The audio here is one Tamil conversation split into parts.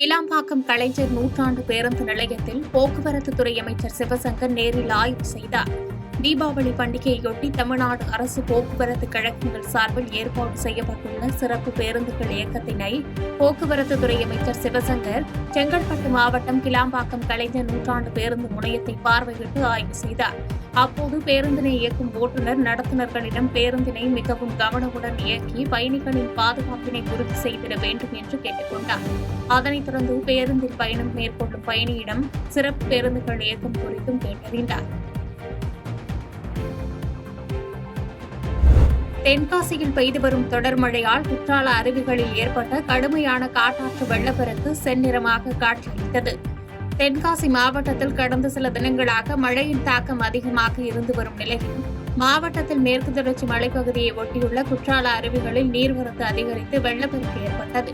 கிளாம்பாக்கம் கலைஞர் நூற்றாண்டு பேருந்து நிலையத்தில் போக்குவரத்து துறை அமைச்சர் சிவசங்கர் நேரில் ஆய்வு செய்தார். தீபாவளி பண்டிகையொட்டி தமிழ்நாடு அரசு போக்குவரத்து கழகங்கள் சார்பில் ஏற்பாடு செய்யப்பட்டுள்ள சிறப்பு பேருந்துகள் இயக்கத்தினை போக்குவரத்து துறை அமைச்சர் சிவசங்கர் செங்கல்பட்டு மாவட்டம் கிளாம்பாக்கம் கலைஞர் நூற்றாண்டு பேருந்து முனையத்தை பார்வையிட்டு ஆய்வு செய்தார். அப்போது பேருந்தினை இயக்கும் ஓட்டுநர் நடத்துனர்களிடம் பேருந்தினை மிகவும் கவனமுடன் இயக்கி பயணிகளின் பாதுகாப்பினை உறுதி செய்திட வேண்டும் என்று கேட்டுக் கொண்டார். அதனைத் தொடர்ந்து பேருந்தில் பயணம் மேற்கொள்ளும் பயணியிடம் சிறப்பு பேருந்துகள் இயக்கம் குறித்தும் கேட்டறிந்தார். தென்காசியில் பெய்து வரும் தொடர் மழையால் குற்றால அருவிகளில் ஏற்பட்ட கடுமையான காட்டாற்று வெள்ளப்பெருக்கு செந்நிறமாக காட்சியளித்தது. தென்காசி மாவட்டத்தில் கடந்த சில தினங்களாக மழையின் தாக்கம் அதிகமாக இருந்து வரும் நிலையில் மாவட்டத்தில் மேற்கு தொடர்ச்சி மலைப்பகுதியை ஒட்டியுள்ள குற்றால அருவிகளில் நீர்வரத்து அதிகரித்து வெள்ளப்பெருக்கு ஏற்பட்டது.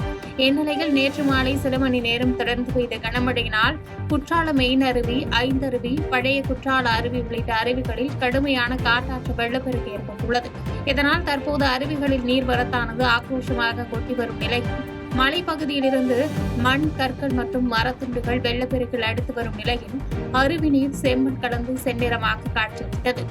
இந்நிலையில் நேற்று மாலை சில மணி நேரம் தொடர்ந்து பெய்த கனமழையினால் குற்றால மெயின் அருவி, ஐந்தருவி, பழைய குற்றால அருவி உள்ளிட்ட அருவிகளில் கடுமையான காட்டாற்று வெள்ளப்பெருக்கு ஏற்பட்டுள்ளது. இதனால் தற்போது அருவிகளில் நீர்வரத்தானது ஆக்ரோஷமாக கொட்டி வரும் நிலையில் மலைப்பகுதியிலிருந்து மண், கற்கள் மற்றும் மரத்துண்டுகள் வெள்ளப்பெருக்கில் அடுத்து வரும் நிலையில் அருவி நீர் செம்மண் கலந்து செந்நிறமாக காட்சியளித்தது.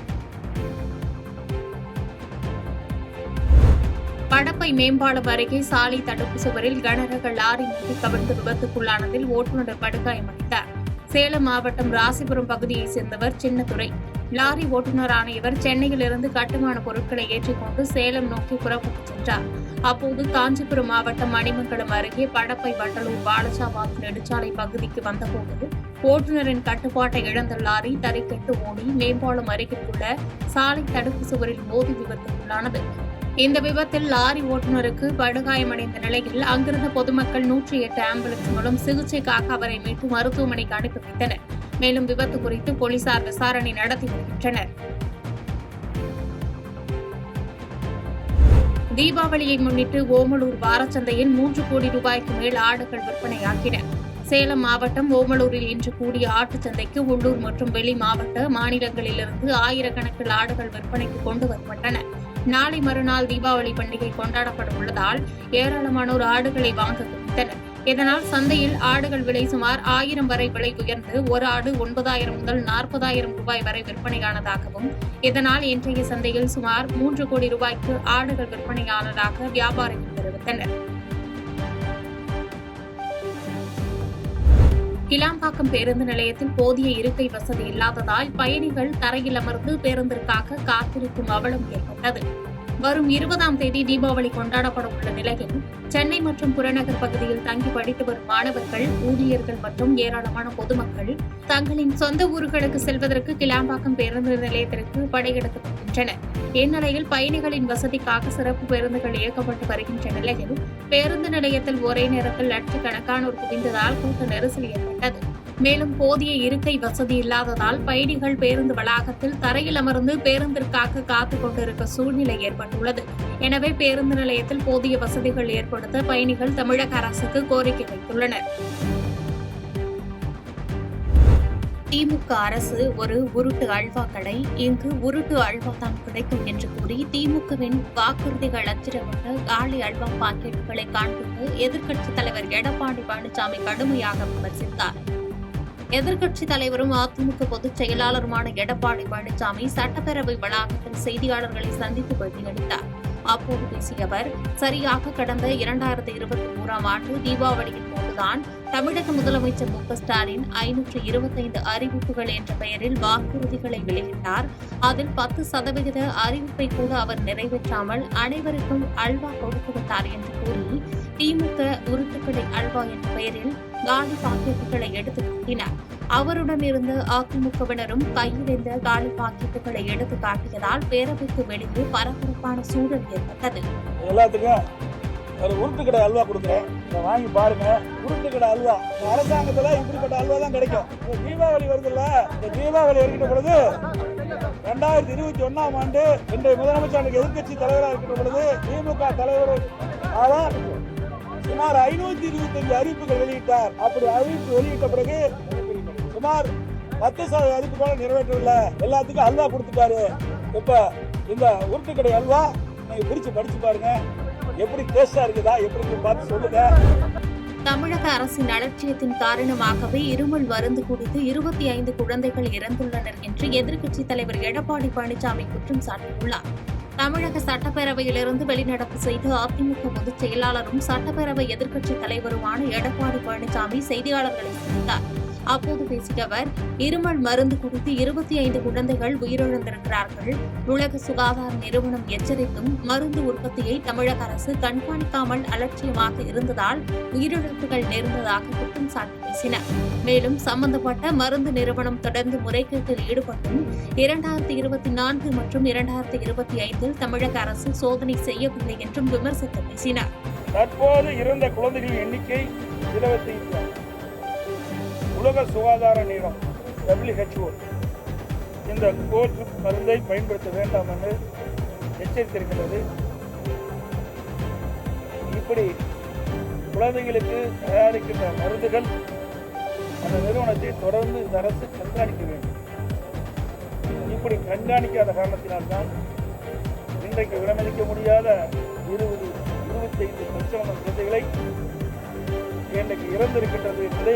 படப்பை மேம்பாலம் அருகே சாலை தடுப்பு சுவரில் கனரக லாரி மோதி கவிழ்ந்து விபத்துக்குள்ளானதில் ஓட்டுநர் படுகாயமடைந்தார். சேலம் மாவட்டம் ராசிபுரம் பகுதியைச் சேர்ந்தவர் சின்னதுரை. லாரி ஓட்டுநரான இவர் சென்னையிலிருந்து கட்டுமான பொருட்களை ஏற்றிக்கொண்டு சேலம் நோக்கி புறப்பட்டுச் சென்றார். அப்போது காஞ்சிபுரம் மாவட்டம் மணிமங்கலம் அருகே படப்பை வண்டலூர் பாலசாபாத் நெடுஞ்சாலை பகுதிக்கு வந்தபோது ஓட்டுநரின் கட்டுப்பாட்டை இழந்த லாரி தறிக்கெட்டு ஓடி மேம்பாலம் அருகிலுள்ள சாலை தடுப்பு சுவரில் மோதி விபத்துக்குள்ளானது. இந்த விபத்தில் லாரி ஓட்டுநருக்கு படுகாயமடைந்த நிலையில் அங்கிருந்த பொதுமக்கள் 108 ஆம்புலன்ஸ் மூலம் சிகிச்சைக்காக அவரை மீட்டு மருத்துவமனைக்கு அனுப்பி வைத்தனர். மேலும் விபத்து குறித்து போலீசார் விசாரணை நடத்தி வருகின்றனர். தீபாவளியை முன்னிட்டு ஓமலூர் வாரச்சந்தையில் 3 கோடி ரூபாய்க்கு மேல் ஆடுகள் விற்பனையாகின. சேலம் மாவட்டம் ஓமலூரில் இன்று கூடிய ஆட்டுச்சந்தைக்கு உள்ளூர் மற்றும் வெளி மாவட்ட மாநிலங்களிலிருந்து ஆயிரக்கணக்கில் ஆடுகள் விற்பனைக்கு கொண்டு வரப்பட்டன. நாளை மறுநாள் தீபாவளி பண்டிகை கொண்டாடப்பட உள்ளதால் ஏராளமானோர் ஆடுகளை வாங்க குவித்தனர். இதனால் சந்தையில் ஆடுகள் விலை சுமார் 1000 வரை விலை உயர்ந்து ஒரு ஆடு 9,000 முதல் 40,000 ரூபாய் வரை விற்பனையானதாகவும் இதனால் இன்றைய சந்தையில் சுமார் 3 கோடி ரூபாய்க்கு ஆடுகள் விற்பனையானதாக வியாபாரிகள் தெரிவித்தனர். கிளாம்பாக்கம் பேருந்து நிலையத்தில் போதிய இருக்கை வசதி இல்லாததால் பயணிகள் தரையில் அமர்ந்து பேருந்திற்காக காத்திருக்கும் அவலம் ஏற்பட்டது. வரும் 20ஆம் தேதி தீபாவளி கொண்டாடப்பட உள்ள நிலையில் சென்னை மற்றும் புறநகர் பகுதியில் தங்கி படித்து வரும் மாணவர்கள், ஊழியர்கள் மற்றும் ஏராளமான பொதுமக்கள் தங்களின் சொந்த ஊர்களுக்கு செல்வதற்கு கிளாம்பாக்கம் பேருந்து நிலையத்திற்கு படையெடுத்து வருகின்றனர். இந்நிலையில் பயணிகளின் வசதிக்காக சிறப்பு பேருந்துகள் இயக்கப்பட்டு வருகின்ற நிலையில் பேருந்து நிலையத்தில் ஒரே நேரத்தில் லட்சக்கணக்கானோர் குவிந்ததால் கூட்ட நெரிசல் ஏற்பட்டது. மேலும் போதிய இருக்கை வசதி இல்லாததால் பயணிகள் பேருந்து வளாகத்தில் தரையில் அமர்ந்து பேருந்திற்காக காத்துக் கொண்டிருக்க சூழ்நிலை ஏற்பட்டுள்ளது. எனவே பேருந்து நிலையத்தில் போதிய வசதிகள் ஏற்படுத்த பயணிகள் தமிழக அரசுக்கு கோரிக்கை வைத்துள்ளனர். திமுக அரசு ஒரு உருட்டு அல்வா கடை, இங்கு உருட்டு அல்வா தான் கிடைக்கும் என்று கூறி திமுகவின் வாக்குறுதிகள் அச்சிடப்பட்ட காலி அல்வா பாக்கெட்டுகளை காண்பித்து எதிர்க்கட்சித் தலைவர் எடப்பாடி பழனிசாமி கடுமையாக விமர்சித்தார். எதிர்க்கட்சித் தலைவரும் அதிமுக பொதுச் செயலாளருமான எடப்பாடி பழனிசாமி சட்டப்பேரவை வளாகத்தில் செய்தியாளர்களை சந்தித்து பேட்டியளித்தார். அப்போது பேசிய அவர், சரியாக கடந்த 2023ஆம் ஆண்டு தீபாவளியின் போதுதான் தமிழக முதலமைச்சர் மு.க. ஸ்டாலின் 525 அறிவிப்புகள் என்ற பெயரில் வாக்குறுதிகளை வெளியிட்டார். அதில் 10% அறிவிப்பை கூட அவர் நிறைவேற்றாமல் அனைவருக்கும் அல்வா கொடுத்துவிட்டார் என்று கூறி திமுக உருட்டுக்கடை அல்வா என்ற பெயரில் காலி பாக்கெட்டுகளை எடுத்து காட்டினார். அவருடன் இருந்த அதிமுகவினரும் கையிலிருந்த காலி பாக்கெட்டுகளை எடுத்து காட்டியதால் பேரவைக்கு வெளியே பரபரப்பான சூழல் ஏற்பட்டது. எல்லாத்துக்கும் ஒரு உருட்டுக்கடை அல்வா கொடுக்குறேன், வாங்கி பாருங்க. உருட்டுக்கடை அல்வா அரசாங்கத்துல இப்படிப்பட்ட அல்வா தான் கிடைக்கும். தீபாவளி வருதுல்ல, இந்த தீபாவளி வருகின்ற பொழுது 2021ஆம் ஆண்டு இன்றைய முதலமைச்சர் எதிர்க்கட்சி தலைவராக இருக்கின்ற பொழுது திமுக தலைவர் சுமார் 525 அறிவிப்புகள் வெளியிட்டார். அப்படி அறிவிப்பு வெளியிட்ட பிறகு சுமார் 10% அறிவிப்பு கூட நிறைவேற்றவில்லை. எல்லாத்துக்கும் அல்வா கொடுத்துட்டாரு. இப்ப இந்த உருட்டுக்கடை அல்வா நீங்க பிரிச்சு படிச்சு பாருங்க, எப்படி டேஸ்டா இருக்குதா எப்படி பார்த்து சொல்லுங்க. தமிழக அரசின் அலட்சியத்தின் காரணமாகவே இருமல் மருந்து குடித்து 25 குழந்தைகள் இறந்துள்ளனர் என்று எதிர்க்கட்சித் தலைவர் எடப்பாடி பழனிசாமி குற்றம் சாட்டியுள்ளார். தமிழக சட்டப்பேரவையிலிருந்து வெளிநடப்பு செய்து அதிமுக பொதுச் செயலாளரும் சட்டப்பேரவை எதிர்க்கட்சித் தலைவருமான எடப்பாடி பழனிசாமி செய்தியாளர்களை சந்தித்தார். அப்போது பேசிய அவர், இருமல் மருந்து குடித்து 25 குழந்தைகள் உயிரிழந்திருக்கிறார்கள். உலக சுகாதார நிறுவனம் எச்சரித்தும் மருந்து உற்பத்தியை தமிழக அரசு கண்காணிக்காமல் அலட்சியமாக இருந்ததால் உயிரிழப்புகள் நேர்ந்ததாக குற்றம் சாட்டி பேசினார். மேலும் சம்பந்தப்பட்ட மருந்து நிறுவனம் தொடர்ந்து முறைகேட்டில் ஈடுபட்டும் 2024 மற்றும் 2025 தமிழக அரசு சோதனை செய்யவில்லை என்றும் விமர்சித்து பேசினார். தற்போது இறந்த குழந்தைகளின் எண்ணிக்கை 25. உலக சுகாதார நிறுவனம் WHO இந்த கோர்ஸ் மருந்தை பயன்படுத்த வேண்டாம் என்று எச்சரித்திருக்கிறது. இப்படி குழந்தைகளுக்கு தயாரிக்கின்ற மருந்துகள் அந்த நிறுவனத்தை தொடர்ந்து இந்த அரசு கண்காணிக்க வேண்டும். இப்படி கண்காணிக்காத காரணத்தினால்தான் இன்றைக்கு விலமதிக்க முடியாத 20-25% குழந்தைகளை இன்றைக்கு இறந்திருக்கின்றது என்பது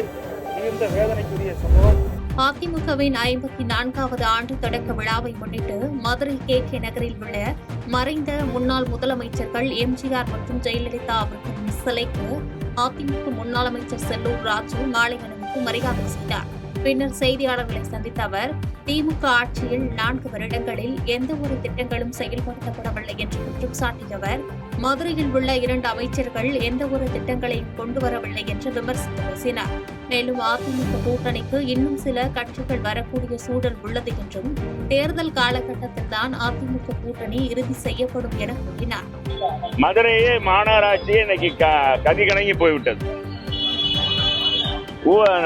மிகுந்த வேதனைக்குரிய சம்பவம். அதிமுகவின் 54வது ஆண்டு தொடக்க விழாவை முன்னிட்டு மதுரை KK நகரில் உள்ள மறைந்த முன்னாள் முதலமைச்சர்கள் எம்ஜிஆர் மற்றும் ஜெயலலிதா அவர்களின் சிலைக்கு அதிமுக முன்னாள் அமைச்சர் செல்லூர் ராஜு மாலை அணிவித்து மரியாதை செய்தார். பின்னர் செய்தியாளர்களை சந்தித்த அவர், திமுக ஆட்சியில் 4 வருடங்களில் எந்த ஒரு திட்டங்களும் செயல்படுத்தப்படவில்லை என்று குற்றம் சாட்டிய அவர், மதுரையில் உள்ள 2 அமைச்சர்கள் எந்த ஒரு திட்டங்களையும் கொண்டு வரவில்லை என்று விமர்சித்து பேசினார். மேலும் அதிமுக கூட்டணிக்கு இன்னும் சில கட்சிகள் வரக்கூடிய சூழல் உள்ளது என்றும் தேர்தல் காலகட்டத்தில்தான் அதிமுக கூட்டணி இறுதி செய்யப்படும் என கூறினார். மதுரையே மாநகராட்சியே இன்னைக்கு கதிகலங்கி போய்விட்டது.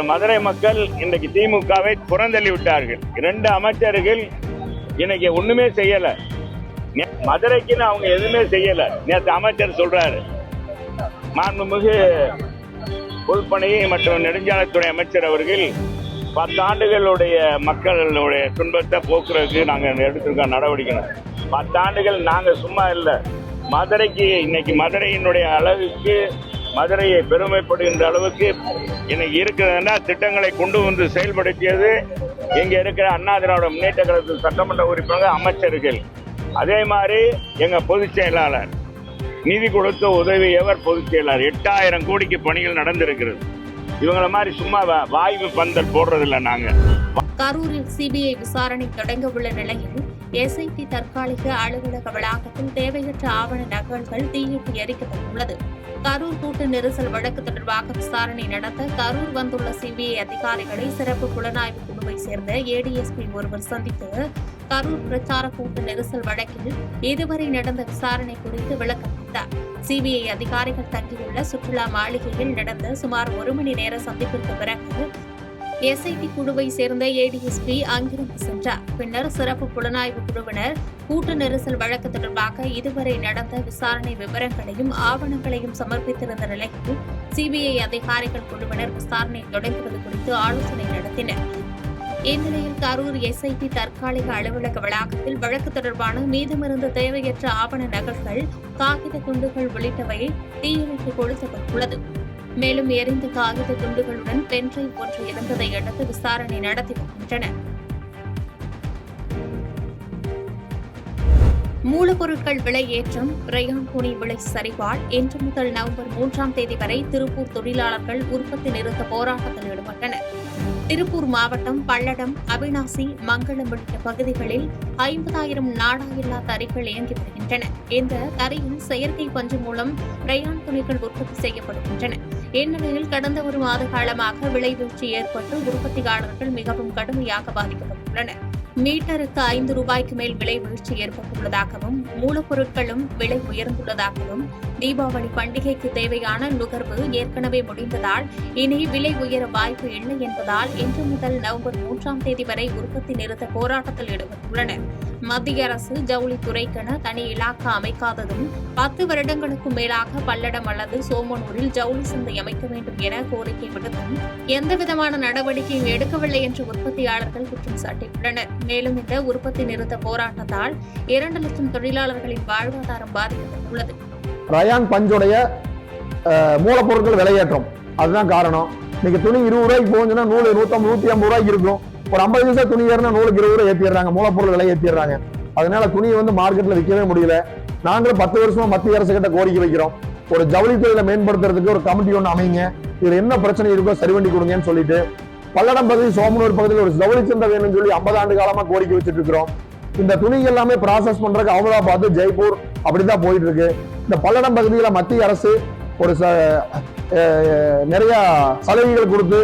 மதுரை மக்கள் இன்றைக்கு திமுகவை புறந்தள்ளி விட்டார்கள். 2 அமைச்சர்கள் இன்னைக்கு ஒண்ணுமே செய்யல. மதுரைக்குன்னு அவங்க எதுவுமே செய்யல. நேற்று அமைச்சர் சொல்றாரு, மாண்புமிகு பொதுப்பணி மற்றும் நெடுஞ்சாலைத்துறை அமைச்சர் அவர்கள் 10 ஆண்டுகளுடைய மக்களுடைய துன்பத்தை போக்குறதுக்கு நாங்க எடுத்திருக்க நடவடிக்கை. 10 ஆண்டுகள் நாங்க சும்மா இல்லை. மதுரைக்கு இன்னைக்கு மதுரையினுடைய அளவுக்கு, மதுரையை பெருமைப்படுகின்ற அளவுக்கு இன்னைக்கு இருக்கிறதுனா திட்டங்களை கொண்டு வந்து செயல்படுத்தியது இங்க இருக்கிற அண்ணா திராவிட முன்னேற்ற கழகத்தில் சட்டமன்ற உறுப்பினர்கள், அமைச்சர்கள். அதே மாதிரி எங்க பொதுச் செயலாளர், நிதி கொடுத்த உதவியவர் பொதுச் செயலாளர். 8000 கோடிக்கு பணிகள் நடந்திருக்கிறது. இவங்கள மாதிரி சும்மா வாய்வு பந்தல் போடுறதில்லை நாங்க. கரூரில் சிபிஐ விசாரணை தொடங்க உள்ள நிலையில் SIT தற்காலிக அலுவலக வளாகத்தில் தேவையற்ற ஆவண நகல்கள் தீயிட்டு எரிக்கப்பட்டுள்ளது. கரூர் கூட்ட நெரிசல் வழக்கு தொடர்பாக விசாரணை நடத்த கரூர் வந்துள்ள சிபிஐ அதிகாரிகளை சிறப்பு புலனாய்வு குழுவை சேர்ந்த ADSP ஒருவர் சந்தித்து கரூர் பிரச்சார கூட்ட நெரிசல் வழக்கில் இதுவரை நடந்த விசாரணை குறித்து விளக்கம் அளித்தார். சிபிஐ அதிகாரிகள் தங்கியுள்ள சுற்றுலா மாளிகையில் நடந்த சுமார் 1 மணி நேர சந்திப்பிற்கு பிறகு SIT குழுவை சேர்ந்த ADSP அங்கிருந்து சென்றார். பின்னர் சிறப்பு புலனாய்வு குழுவினர் கூட்ட நெரிசல் வழக்கு தொடர்பாக இதுவரை நடந்த விசாரணை விவரங்களையும் ஆவணங்களையும் சமர்ப்பித்திருந்த நிலையில் சிபிஐ அதிகாரிகள் குழுவினர் விசாரணை தொடங்குவது குறித்து ஆலோசனை நடத்தினர். இந்நிலையில் கரூர் SIT தற்காலிக அலுவலக வளாகத்தில் வழக்கு தொடர்பான மீதமிருந்த தேவையற்ற ஆவண நகல்கள், காகித துண்டுகள் உள்ளிட்டவை தீயிட்டு கொளுத்தப்பட்டுள்ளது. மேலும் எரிந்த காகித துண்டுகளுடன் பென்டிரைவ் ஒன்று இருந்ததை அடுத்து விசாரணை நடத்தி வருகின்றனர். மூலப்பொருட்கள் விலை ஏற்றம், ரயான் துணி விலை சரிவால் இன்று முதல் நவம்பர் 3ஆம் தேதி வரை திருப்பூர் தொழிலாளர்கள் உற்பத்தி நிறுத்த போராட்டத்தில் ஈடுபட்டனர். திருப்பூர் மாவட்டம் பல்லடம், அவிநாசி, மங்களம் உள்ளிட்ட பகுதிகளில் 50,000 நாடாயில்லா தறிகள் இயங்கி வருகின்றன. இந்த தறியில் செயற்கை பஞ்சு மூலம் ரயான் துணிகள் உற்பத்தி செய்யப்படுகின்றன. இந்நிலையில் கடந்த 1 மாத காலமாக விலை வீழ்ச்சி ஏற்பட்டு உற்பத்தியாளர்கள் மிகவும் கடுமையாக பாதிக்கப்பட்டுள்ளனர். மீட்டருக்கு 5 ரூபாய்க்கு மேல் விலை வீழ்ச்சி ஏற்பட்டுள்ளதாகவும், மூலப்பொருட்களும் விலை உயர்ந்துள்ளதாகவும், தீபாவளி பண்டிகைக்கு தேவையான நுகர்வு ஏற்கனவே முடிந்ததால் இனி விலை உயர வாய்ப்பு இல்லை என்பதால் இன்று முதல் நவம்பர் 3ஆம் தேதி வரை உற்பத்தி நிறுத்த போராட்டத்தில் ஈடுபட்டுள்ளனர். மத்திய அரசு ஜவுளித்துறைக்கென தனி இலாக்கா அமைக்காததும், 10 வருடங்களுக்கும் மேலாக பல்லடம் அல்லது சோமனூரில் ஜவுளி சந்தை அமைக்க வேண்டும் என கோரிக்கை விடுத்தும் எந்தவிதமான நடவடிக்கையும் எடுக்கவில்லை என்று உற்பத்தியாளர்கள் குற்றம் சாட்டியுள்ளனர். மேலும் இந்த உற்பத்தி நிறுத்த போராட்டத்தால் 2 லட்சம் தொழிலாளர்களின் வாழ்வாதாரம் பாதிக்கப்பட்டுள்ளது. ரயான் பஞ்சுடைய மூலப்பொருட்கள் விலையேற்றம் அதுதான் காரணம். இன்னைக்கு துணி 20 ரூபாய்க்கு போகுதுன்னா நூல் 150 150 ரூபாய்க்கு இருக்கும். ஒரு 50 நிமிஷம் துணி ஏறினா நூலுக்கு 20 ரூபாய் ஏற்றிடுறாங்க, மூலப்பொருள் விலை ஏற்றிடுறாங்க. அதனால துணியை வந்து மார்க்கெட்ல விற்கவே முடியல. நாங்களும் 10 வருஷமா மத்திய அரசு கிட்ட கோரிக்கை வைக்கிறோம், ஒரு ஜவுளி தொழிலை மேம்படுத்துறதுக்கு ஒரு கமிட்டி ஒன்று அமைங்க, இதுல என்ன பிரச்சனை இருக்கோ சரி பண்ணி கொடுங்கன்னு சொல்லிட்டு பல்லடம் பகுதி சோமனூர் பகுதியில் ஒரு ஜவுளி சந்தை வேணும்னு சொல்லி 50 ஆண்டு காலமா கோரிக்கை வச்சுட்டு இருக்கிறோம். இந்த துணிகள் எல்லாமே ப்ராசஸ் பண்றதுக்கு அகமதாபாத், ஜெய்ப்பூர் அப்படிதான் போயிட்டு இருக்கு. இந்த பல்லடம் பகுதியில மத்திய அரசு ஒரு நிறைய சலுகைகள் கொடுத்து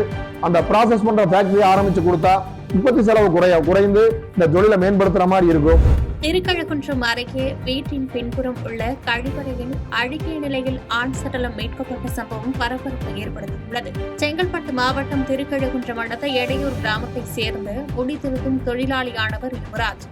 அந்த ப்ராசஸ் பண்ற ஃபேக்டரி ஆரம்பிச்சு கொடுத்தா உற்பத்தி செலவு குறைந்து இந்த தொழிலை மேம்படுத்துற மாதிரி இருக்கும். திருக்கழுக்குன்றம் அருகே வீட்டின் பின்புறம் உள்ள கழிவறையில் அழுகிய நிலையில் ஆண் சடலம் மீட்கப்பட்ட சம்பவம் பரபரப்பை ஏற்படுத்தியுள்ளது. செங்கல்பட்டு மாவட்டம் திருக்கழுக்குன்றம் அடுத்த எடையூர் கிராமத்தை சேர்ந்த முடி திருத்தும் தொழிலாளியானவர் யுவராஜ்.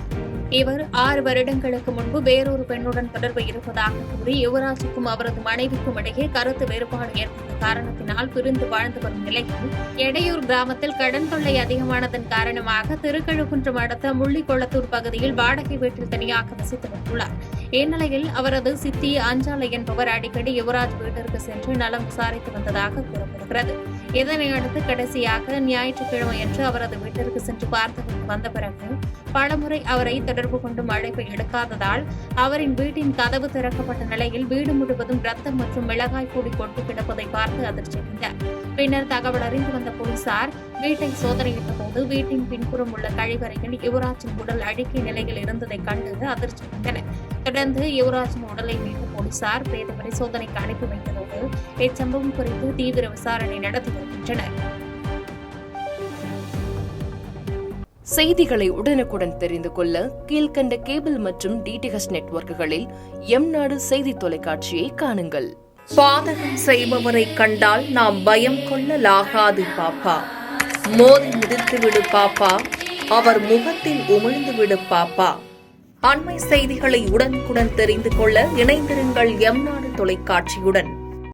இவர் 6 வருடங்களுக்கு முன்பு வேறொரு பெண்ணுடன் தொடர்பு இருப்பதாக கூறி யுவராஜுக்கும் அவரது மனைவிக்கும் இடையே கருத்து வேறுபாடு ஏற்பட்ட காரணத்தினால் பிரிந்து வாழ்ந்து வரும் நிலையில் எடையூர் கிராமத்தில் கடன் தொல்லை அதிகமானதன் காரணமாக திருக்கழுக்குன்றம் அடுத்த முள்ளிக்கொளத்தூர் பகுதியில் வாடகை வீட்டில் தனியாக வசித்து வந்துள்ளார். இந்நிலையில் அவரது சித்தி அஞ்சாலை என்பவர் அடிக்கடி யுவராஜ் வீட்டிற்கு சென்று நலம் விசாரித்து வந்ததாக கூறப்படுகிறது. இதனையடுத்து கடைசியாக ஞாயிற்றுக்கிழமையன்று அவரது வீட்டிற்கு சென்று பார்த்து வந்த பிறகு பலமுறை அவரை தொடர்பு கொண்டும் அழைப்பை எடுக்காததால் அவரின் வீட்டின் கதவு திறக்கப்பட்ட நிலையில் வீடு முழுவதும் ரத்தம் மற்றும் மிளகாய் பொடி கொண்டு கிடப்பதை பார்த்து அதிர்ச்சியடைந்தார். பின்னர் தகவல் அறிந்து வந்த போலீசார் வீட்டை சோதனையிட்ட போது வீட்டின் பின்புறம் உள்ள கழிவறையில் யுவராஜின் உடல் அழுகிய நிலையில் இருந்ததை கண்டு அதிர்ச்சியடைந்தனர். தொடர்ந்து யுவராஜின் உடலை மீட்ட போலீசார் பிரேத பரிசோதனைக்கு அனுப்பி வைத்ததோடு இச்சம்பவம் குறித்து தீவிர விசாரணை நடத்தி வருகின்றனர். செய்திகளை உடனுக்குடன் தெரிந்து கொள்ள கீழ்கண்ட கேபிள் மற்றும் டிடிஎச் நெட்வொர்க்குகளில் எம்நாடு செய்தி தொலைக்காட்சியை காணுங்கள். பாதகம் செய்பவரை கண்டால் நாம் பயம் கொள்ளலாகாது பாப்பா. மோதி மிதித்து விடு பாப்பா, அவர் முகத்தில் உமிழ்ந்து விடு பாப்பா. அண்மை செய்திகளை உடனுக்குடன் தெரிந்து கொள்ள இணைந்திருங்கள் எம்நாடு தொலைக்காட்சியுடன்.